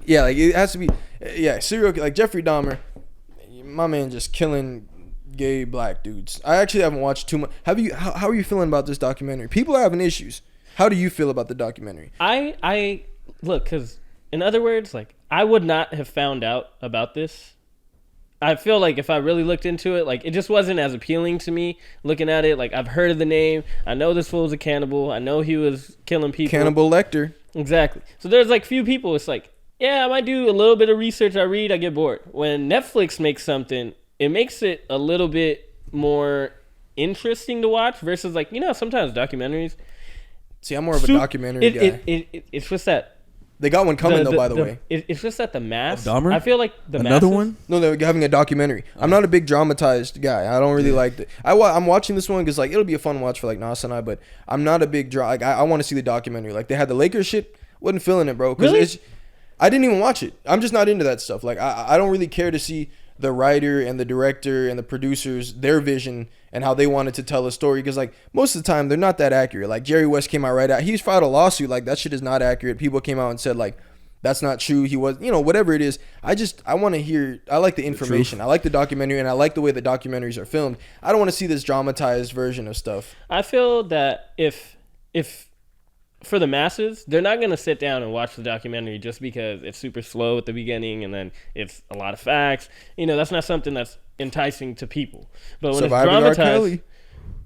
Yeah, like it has to be. Yeah, serial like Jeffrey Dahmer. My man just killing gay black dudes. I actually haven't watched too much. Have you? How are you feeling about this documentary? People are having issues. How do you feel about the documentary? I look, because in other words, like I would not have found out about this. I feel like if I really looked into it, like it just wasn't as appealing to me looking at it. Like I've heard of the name. I know this fool was a cannibal. I know he was killing people. Cannibal Lecter. Exactly. So there's like few people. It's like, yeah, I might do a little bit of research. I read, I get bored. When Netflix makes something, it makes it a little bit more interesting to watch versus like, sometimes documentaries. See, I'm more of a documentary guy. It's just that. They got one coming though, by the way. It's just that the mass. Dahmer? I feel like another one. No, they're having a documentary. I'm not a big dramatized guy. I don't really like it. I'm watching this one because like it'll be a fun watch for like Nas and I, but I'm not a big like I want to see the documentary. Like they had the Lakers shit, wasn't feeling it, bro. Really? I didn't even watch it. I'm just not into that stuff. Like I don't really care to see the writer and the director and the producers, their vision and how they wanted to tell a story, because like most of the time they're not that accurate. Like Jerry West came out right out, he's filed a lawsuit, like that shit is not accurate. People came out and said like that's not true, he was, whatever it is. I want to hear, I like the information, I like the documentary, and I like the way the documentaries are filmed. I don't want to see this dramatized version of stuff. I feel that if for the masses, they're not going to sit down and watch the documentary just because it's super slow at the beginning and then it's a lot of facts. That's not something that's enticing to people. But when Surviving it's dramatized, R. Kelly.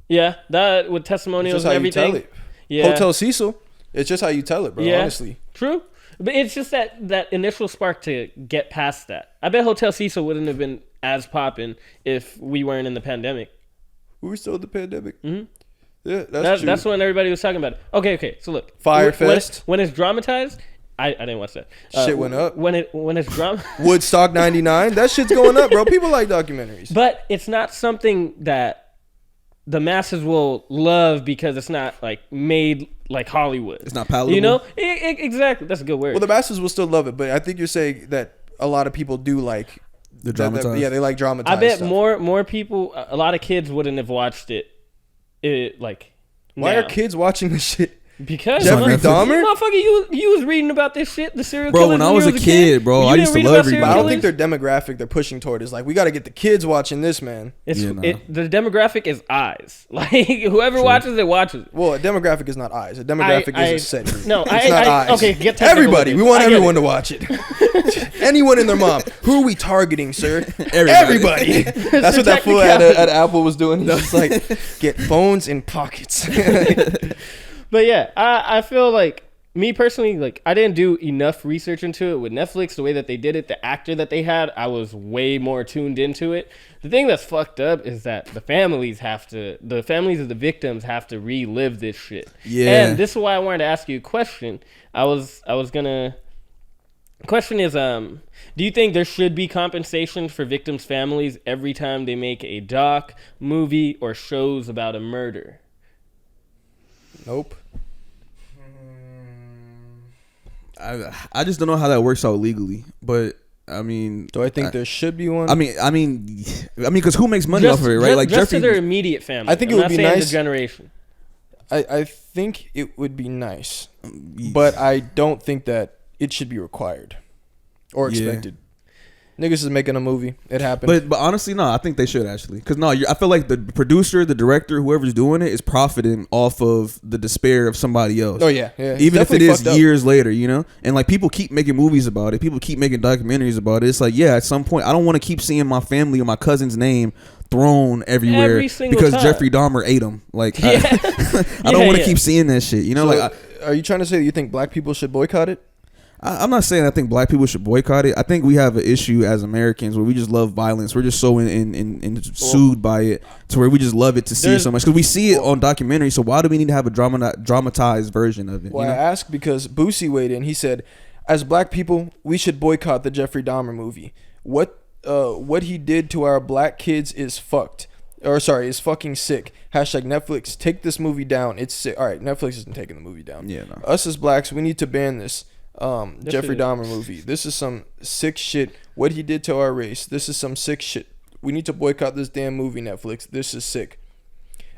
Yeah, that with testimonials and everything. You tell it. Yeah. Hotel Cecil. It's just how you tell it, bro. Yeah, honestly. True. But it's just that initial spark to get past that. I bet Hotel Cecil wouldn't have been as popping if we weren't in the pandemic. We were still in the pandemic. Mm-hmm. Yeah, that's true. That's when everybody was talking about it. Okay. So look, Firefest. When it's dramatized, I didn't watch that. Shit went up. When it's drama. Woodstock '99. That shit's going up, bro. People like documentaries. But it's not something that the masses will love because it's not like made like Hollywood. It's not palatable. Exactly. That's a good word. Well, the masses will still love it, but I think you're saying that a lot of people do like the dramatized. Yeah, they like dramatized. I bet stuff. more people. A lot of kids wouldn't have watched it. Why are kids watching this shit? Because Jeffrey Dahmer, motherfucker, you was reading about this shit, the serial bro. killers When I was a kid, bro, I used to love reading. But I don't think their demographic they're pushing toward is like we got to get the kids watching this, man. The demographic is eyes. Like whoever watches it watches it. Well, a demographic is not eyes. A demographic is a set group. No, it's not eyes. Okay, get technical. Everybody. We want everyone to watch it. Anyone and their mom. Who are we targeting, sir? Everybody. That's what that fool at Apple was doing. He was like, get phones in pockets. But yeah, I feel like, me personally, like I didn't do enough research into it with Netflix, the way that they did it, the actor that they had, I was way more tuned into it. The thing that's fucked up is that the families of the victims have to relive this shit. Yeah. And this is why I wanted to ask you a question. Question is, do you think there should be compensation for victims' families every time they make a doc, movie, or shows about a murder? Nope. I just don't know how that works out legally, but I mean, do I think there should be one? I mean, because who makes money off of it, right? Like just Jeffrey, to their immediate family. I think it would be nice. The generation. I think it would be nice, but I don't think that it should be required or expected. Niggas is making a movie. It happened. But honestly, no, I think they should actually. Because I feel like the producer, the director, whoever's doing it is profiting off of the despair of somebody else. Oh, yeah. Even if it is years later, And like people keep making movies about it. People keep making documentaries about it. It's like, yeah, at some point, I don't want to keep seeing my family or my cousin's name thrown everywhere because time. Jeffrey Dahmer ate them. Like, I don't want to keep seeing that shit. So, are you trying to say that you think black people should boycott it? I'm not saying I think black people should boycott it. I think we have an issue as Americans where we just love violence. We're just so soothed by it to where we just love it to see it so much because we see it on documentaries. So why do we need to have a dramatized version of it? Well, I ask because Boosie weighed in. He said, as black people, we should boycott the Jeffrey Dahmer movie. What he did to our black kids is fucked. Is fucking sick. Hashtag Netflix, take this movie down. It's sick. All right, Netflix isn't taking the movie down. Yeah, no. Us as blacks, we need to ban this. Jeffrey Dahmer movie. This is some sick shit. What he did to our race. This is some sick shit. We need to boycott this damn movie, Netflix. This is sick.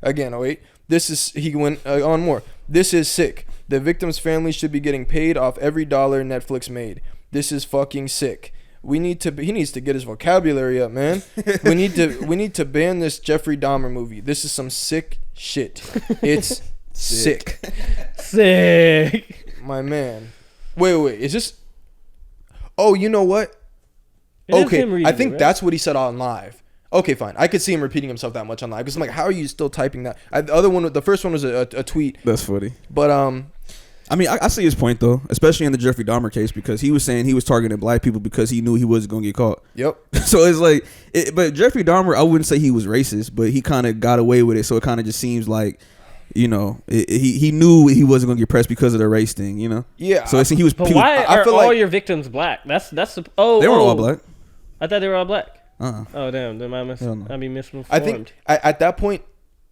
Again, he went on more. This is sick. The victim's family should be getting paid off every dollar Netflix made. This is fucking sick. He needs to get his vocabulary up, man. we need to ban this Jeffrey Dahmer movie. This is some sick shit. It's sick. Sick. My man. Wait. Is this? Oh, you know what? Okay, I think that's what he said on live. Okay, fine. I could see him repeating himself that much on live because I'm like, how are you still typing that? The first one was a tweet. That's funny. But I mean, I see his point though, especially in the Jeffrey Dahmer case, because he was saying he was targeting black people because he knew he wasn't gonna get caught. Yep. So it's like, but Jeffrey Dahmer, I wouldn't say he was racist, but he kind of got away with it. So it kind of just seems like, he knew he wasn't gonna get pressed because of the race thing, Yeah. So he was. But why are all your victims black? That's they were all black. I thought they were all black. Uh-uh. Oh damn! Then I be misinformed. I think at that point,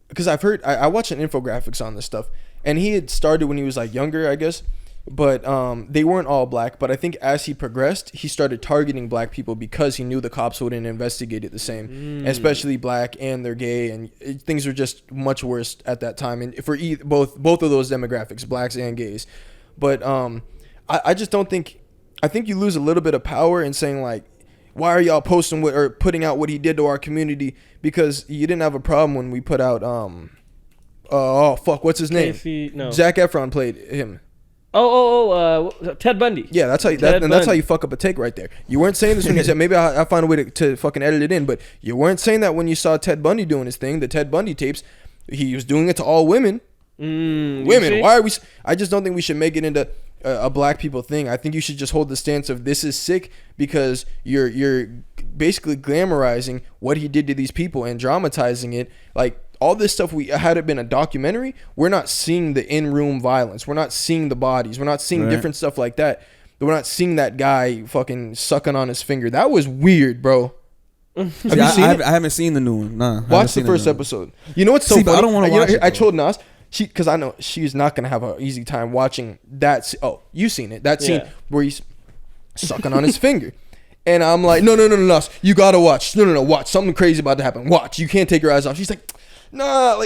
because I've heard I watched an infographics on this stuff, and he had started when he was like younger, I guess, but they weren't all black. But I think as he progressed, he started targeting black people because he knew the cops wouldn't investigate it the same, especially black, and they're gay, and things were just much worse at that time, and for both of those demographics, blacks and gays. But I just don't think. I think you lose a little bit of power in saying like, why are y'all posting or putting out what he did to our community? Because you didn't have a problem when we put out what's his name? Zac Efron played him. Ted Bundy. Yeah, that's how that's how you fuck up a take right there. You weren't saying this when you said, maybe I'll find a way to fucking edit it in, but you weren't saying that when you saw Ted Bundy doing his thing, the Ted Bundy tapes. He was doing it to all women. Women. Why are we? I just don't think we should make it into a black people thing. I think you should just hold the stance of this is sick because you're basically glamorizing what he did to these people and dramatizing it. Like all this stuff, had it been a documentary, we're not seeing the in-room violence. We're not seeing the bodies. We're not seeing different stuff like that. We're not seeing that guy fucking sucking on his finger. That was weird, bro. Have you seen it? I haven't seen the new one. Nah. Watch the first episode. You know what's so funny? I don't want to watch it. I told Nas. Because I know she's not going to have an easy time watching that. Oh, you've seen it. That scene where he's sucking on his finger. And I'm like, no, Nas, you got to watch. No, watch. Something crazy about to happen. Watch. You can't take your eyes off. She's like, nah.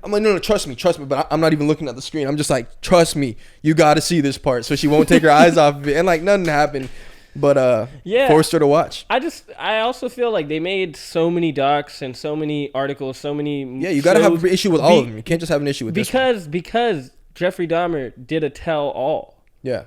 I'm like, no, trust me. But I'm not even looking at the screen. I'm just like, trust me. You got to see this part. So she won't take her eyes off of it. And like, nothing happened. But forced her to watch. I also feel like they made so many docs and so many articles, so many. Yeah, you got to have an issue with all of them. You can't just have an issue with this one. Because Jeffrey Dahmer did a tell all. Yeah,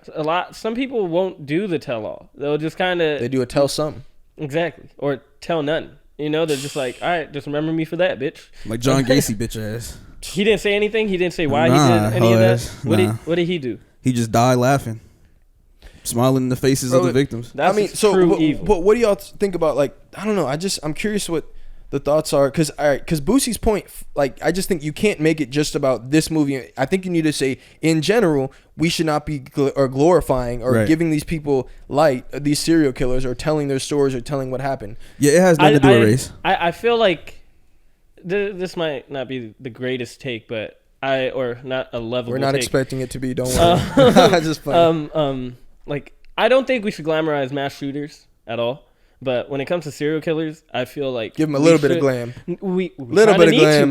some people won't do the tell all. They'll just kind of. They do a tell some. Exactly, or tell none. They're just like, all right, just remember me for that, bitch. Like John Gacy, bitch ass. He didn't say anything. He didn't say why he did any of that. What did he do? He just died laughing. Smiling in the faces of the victims. That's true evil. But what do y'all think about, like, I don't know. I'm curious what the thoughts are. Because Boosie's point, like, I just think you can't make it just about this movie. I think you need to say, in general, we should not be glorifying or giving these people light, these serial killers, or telling their stories or telling what happened. Yeah, it has nothing to do with race. I feel like this might not be the greatest take, but or not a level. We're not expecting it to be. Don't worry. Just funny. Like, I don't think we should glamorize mass shooters at all. But when it comes to serial killers, I feel like give them a little bit of glam. We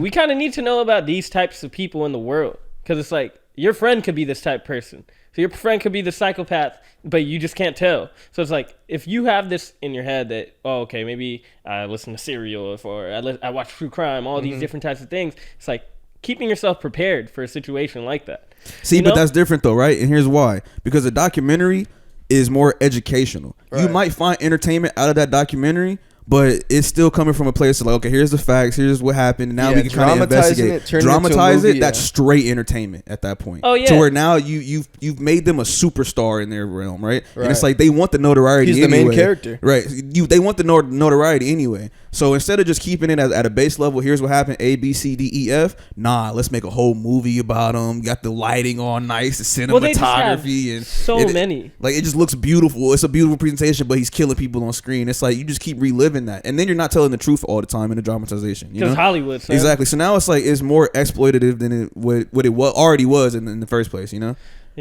kind of need to know about these types of people in the world, because it's like your friend could be this type of person. So your friend could be the psychopath, but you just can't tell. So it's like if you have this in your head that maybe I listen to Serial or I watch true crime, all these different types of things. It's like keeping yourself prepared for a situation like that. See, but that's different though, right? And here's why. Because a documentary is more educational. Right. You might find entertainment out of that documentary, but it's still coming from a place of like, okay, here's the facts, here's what happened, and now we can kind of investigate. Dramatize it, that's straight entertainment at that point. Oh yeah. To where now you've made them a superstar in their realm, right? And it's like they want the notoriety. He's the main character. Right. They want the notoriety anyway. So instead of just keeping it at a base level, here's what happened, A, B, C, D, E, F. Nah, let's make a whole movie about them. Got the lighting all nice, the cinematography, and so many. Like it just looks beautiful. It's a beautiful presentation, but he's killing people on screen. It's like you just keep reliving that, and then you're not telling the truth all the time in the dramatization. Because Hollywood, son. Exactly. So now it's like it's more exploitative than what it already was in the first place. Yeah.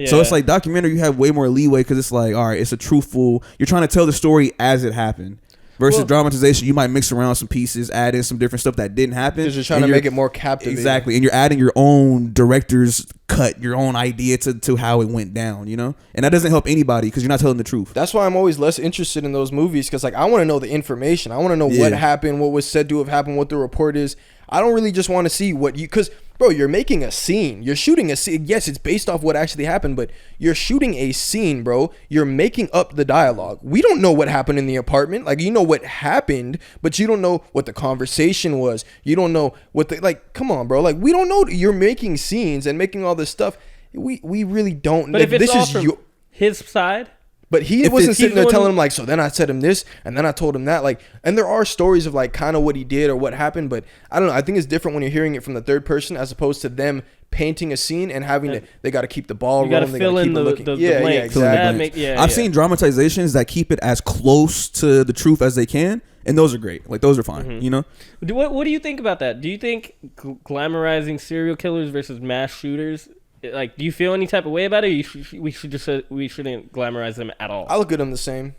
So it's like documentary, you have way more leeway because it's like, all right, it's a truthful. You're trying to tell the story as it happened. Versus dramatization, you might mix around some pieces, add in some different stuff that didn't happen. Because you're trying to make it more captivating. Exactly. And you're adding your own director's cut, your own idea to how it went down, you know? And that doesn't help anybody because you're not telling the truth. That's why I'm always less interested in those movies because, like, I want to know the information. I want to know what happened, what was said to have happened, what the report is. I don't really just want to see what you... Because, bro, you're making a scene. You're shooting a scene. Yes, it's based off what actually happened, but you're shooting a scene, bro. You're making up the dialogue. We don't know what happened in the apartment. Like, you know what happened, but you don't know what the conversation was. You don't know what the... Like, come on, bro. Like, we don't know. You're making scenes and making all this stuff. We really don't... But like, if it's this all is from his side... But he wasn't sitting there telling him, like, so then I said him this, and then I told him that. Like, and there are stories of, like, kind of what he did or what happened, but I don't know. I think it's different when you're hearing it from the third person as opposed to them painting a scene and having to, they got to keep the ball rolling. You got to fill in the blanks. Yeah, exactly. I've seen dramatizations that keep it as close to the truth as they can, and those are great. Like, those are fine, you know? What do you think about that? Do you think glamorizing serial killers versus mass shooters... Like, do you feel any type of way about it? Or we shouldn't glamorize them at all. I look at them the same.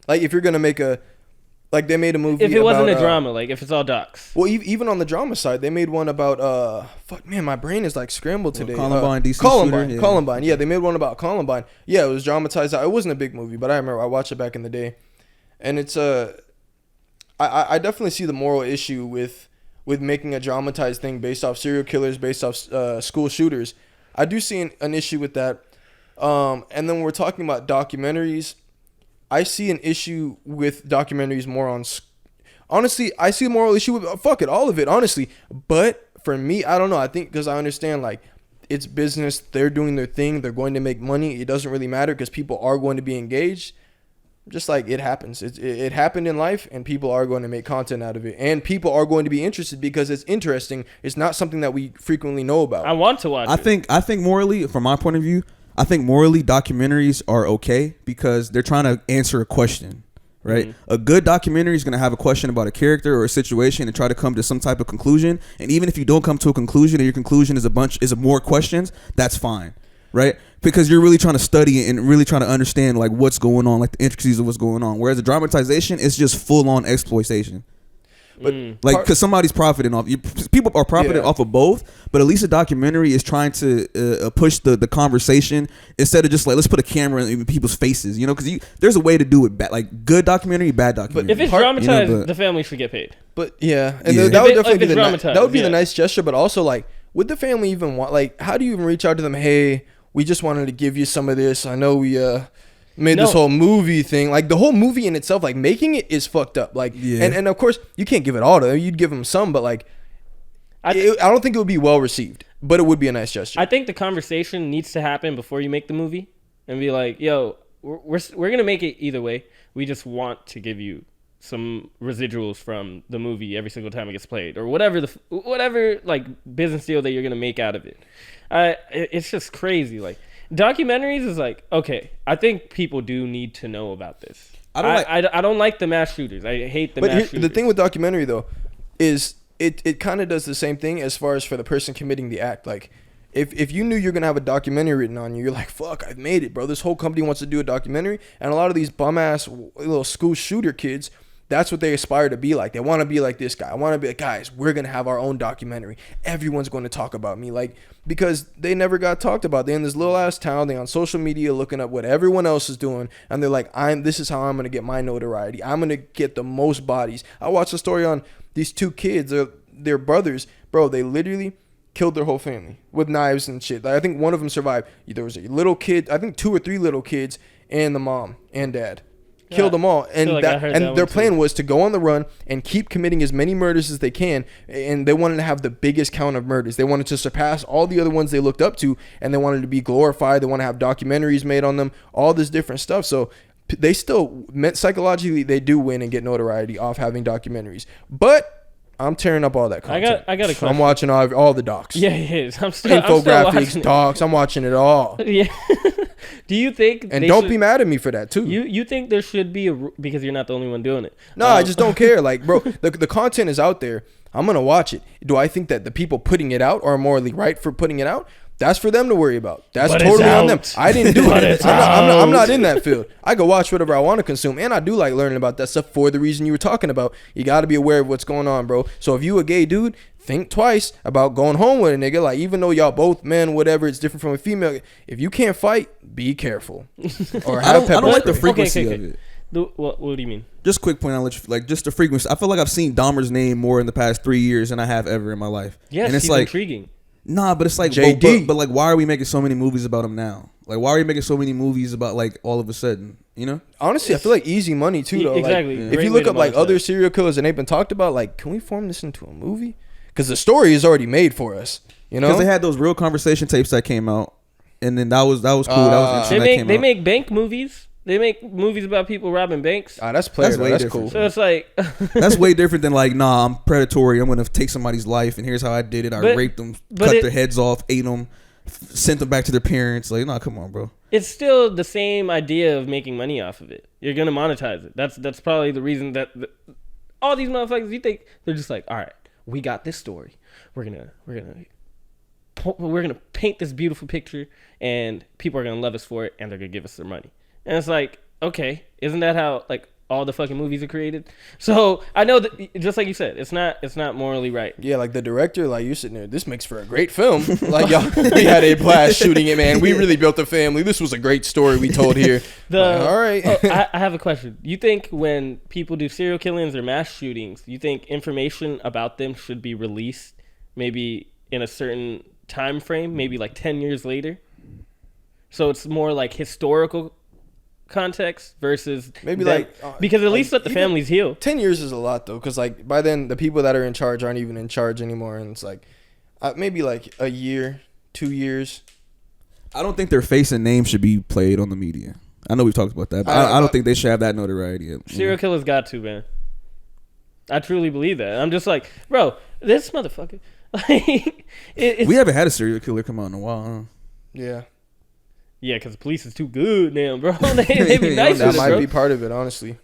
Like, if you're gonna make like they made a movie. If it wasn't a drama, like if it's all docs. Well, even on the drama side, they made one about fuck man, my brain is like scrambled today. Columbine, DC Columbine, shooter, Columbine. Yeah, they made one about Columbine. Yeah, it was dramatized. It wasn't a big movie, but I remember I watched it back in the day, and it's I definitely see the moral issue with making a dramatized thing based off serial killers, based off school shooters. I do see an issue with that. And then when we're talking about documentaries, I see an issue with documentaries more on... Honestly, I see a moral issue with... Fuck it, all of it, honestly. But for me, I don't know. I think because I understand, like, it's business. They're doing their thing. They're going to make money. It doesn't really matter because people are going to be engaged. Just like it happens. It happened in life, and people are going to make content out of it. And people are going to be interested because it's interesting. It's not something that we frequently know about. I want to watch it. I think morally, from my point of view, I think morally documentaries are okay because they're trying to answer a question, right? Mm-hmm. A good documentary is going to have a question about a character or a situation and try to come to some type of conclusion. And even if you don't come to a conclusion and your conclusion is more questions, that's fine. Right? Because you're really trying to study it and really trying to understand like what's going on, like the intricacies of what's going on. Whereas a dramatization is just full on exploitation. But like, because somebody's profiting off, people are profiting off of both. But at least a documentary is trying to push the conversation instead of just like let's put a camera in people's faces, you know? Because there's a way to do it. Like good documentary, bad documentary. But if it's dramatized, the family should get paid. But and that would definitely be the nice gesture. But also like, would the family even want? Like, how do you even reach out to them? Hey, we just wanted to give you some of this. I know we made this whole movie thing. Like the whole movie in itself, like making it is fucked up. Like, and of course you can't give it all to them. You'd give them some, but like, I don't think it would be well received. But it would be a nice gesture. I think the conversation needs to happen before you make the movie, and be like, yo, we're gonna make it either way. We just want to give you some residuals from the movie every single time it gets played, or whatever like business deal that you're gonna make out of it. It's just crazy. Like documentaries is like, okay, I think people do need to know about this. I don't like the mass shooters. I hate the mass shooters. The thing with documentary though is it kind of does the same thing as far as for the person committing the act. Like if you knew you're gonna have a documentary written on you, you're like, fuck, I've made it, bro. This whole company wants to do a documentary, and a lot of these bum ass little school shooter kids, that's what they aspire to be like. They want to be like this guy. I want to be like, guys, we're going to have our own documentary. Everyone's going to talk about me. Like, because they never got talked about. They're in this little ass town. They're on social media looking up what everyone else is doing. And they're like, this is how I'm going to get my notoriety. I'm going to get the most bodies. I watched a story on these two kids. They're brothers. Bro, they literally killed their whole family with knives and shit. Like, I think one of them survived. There was a little kid, I think 2 or 3 little kids, and the mom and dad. Killed them all, and their plan was to go on the run and keep committing as many murders as they can, and they wanted to have the biggest count of murders. They wanted to surpass all the other ones they looked up to, and they wanted to be glorified. They want to have documentaries made on them, all this different stuff. So they still, psychologically, they do win and get notoriety off having documentaries. But I'm tearing up all that content. I got a question. I'm watching all the docs. Yeah, it is. Infographics, docs. I'm watching it all. Yeah. Do you think? And don't be mad at me for that too. You think there should be because you're not the only one doing it? No, I just don't care. Like, bro, the content is out there. I'm gonna watch it. Do I think that the people putting it out are morally right for putting it out? That's for them to worry about. That's But totally it's on them. out. I didn't do But it. it's I'm not out. in that field. I go watch whatever I want to consume, and I do like learning about that stuff for the reason you were talking about. You got to be aware of what's going on, bro. So if you a gay dude, think twice about going home with a nigga. Like, even though y'all both men, whatever, it's different from a female. If you can't fight, be careful. Or I have don't like the pepper spray. frequency Okay. of it. What do you mean? Just quick point, I'll let you, like, just the frequency. I feel like I've seen Dahmer's name more in the past 3 years than I have ever in my life. Yes, and it's he's like intriguing. Nah, but it's like JD. but like, why are we making so many movies about him now? Like, why are we making so many movies about, like, all of a sudden, you know? Honestly, I feel like easy money too, though. Exactly. Like, Yeah. if you look up like other serial killers and they've been talked about, like, can we form this into a movie? Because the story is already made for us. You know, Because they had those real conversation tapes that came out, and then that was cool. That was interesting. They make bank movies. They make movies about people robbing banks. that's player. That's way That's different. cool. So it's like That's way different than like, nah, I'm predatory. I'm gonna take somebody's life, and here's how I did it. I raped them, cut their heads off, ate them, sent them back to their parents. Like, nah, come on, bro. it's still the same idea of making money off of it. You're gonna monetize it. That's probably the reason that all these motherfuckers, you think they're just like, all right, we got this story. We're gonna paint this beautiful picture, and people are gonna love us for it, and they're gonna give us their money. And it's like, okay, isn't that how like all the fucking movies are created? So I know that, just like you said, it's not morally right. Yeah, like the director, like you're sitting there, this makes for a great film. Like, y'all, we had a blast shooting it, man. We really built a family. This was a great story we told here. All right. I have a question. You think when people do serial killings or mass shootings, you think information about them should be released maybe in a certain time frame, maybe like 10 years later? So it's more like historical context versus Maybe them, like because at least let the even families heal. 10 years is a lot though, because like by then the people that are in charge aren't even in charge anymore, and it's like maybe like a year, 2 years. I don't think their face and name should be played on the media. I know we've talked about that, but I don't think they should have that notoriety yet. Serial killers got to, man. I truly believe that. I'm just like, bro, this motherfucker. Like, we haven't had a serial killer come out in a while, huh? Yeah, yeah, because the police is too good now, bro. They be nice that with it, might bro. be part of it, honestly.